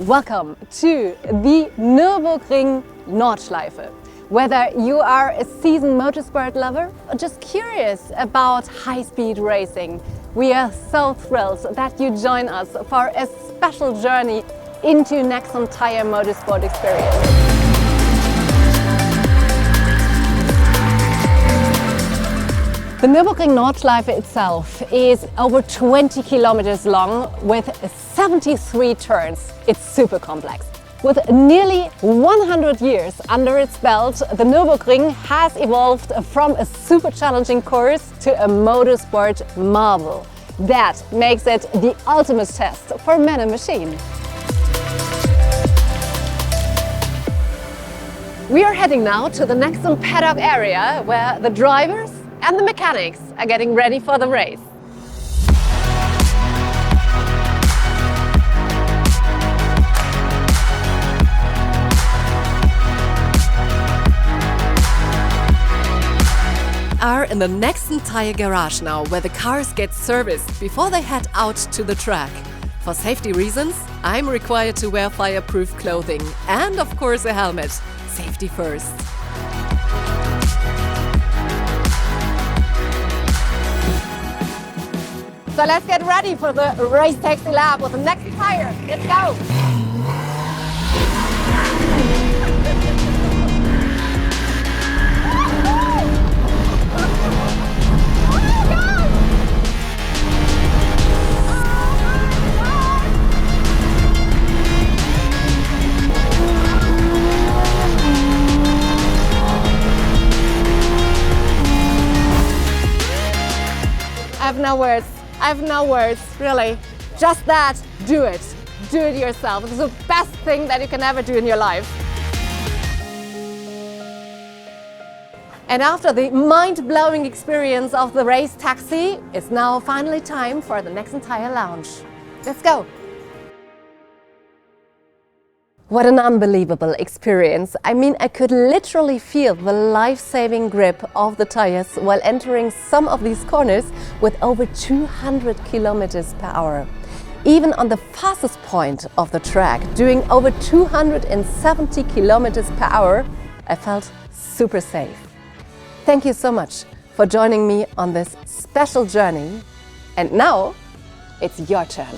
Welcome to the Nürburgring Nordschleife. Whether you are a seasoned motorsport lover or just curious about high-speed racing, we are so thrilled that you join us for a special journey into NEXEN Tire motorsport experience. The Nürburgring Nordschleife itself is over 20 kilometers long with 73 turns. It's super complex. With nearly 100 years under its belt, the Nürburgring has evolved from a super challenging course to a motorsport marvel. That makes it the ultimate test for man and machine. We are heading now to the NEXEN paddock area where the drivers and the mechanics are getting ready for the race. Are in the NEXEN Tire garage now, where the cars get serviced before they head out to the track. For safety reasons, I'm required to wear fireproof clothing and of course a helmet. Safety first. So let's get ready for the race taxi lab with the NEXEN Tire. Let's go! I have no words, really. Just that, do it. Do it yourself. It's the best thing that you can ever do in your life. And after the mind-blowing experience of the race taxi, it's now finally time for the NEXEN Tire Lounge. Let's go! What an unbelievable experience. I mean, I could literally feel the life-saving grip of the tires while entering some of these corners with over 200 kilometers per hour. Even on the fastest point of the track, doing over 270 kilometers per hour, I felt super safe. Thank you so much for joining me on this special journey. And now, it's your turn.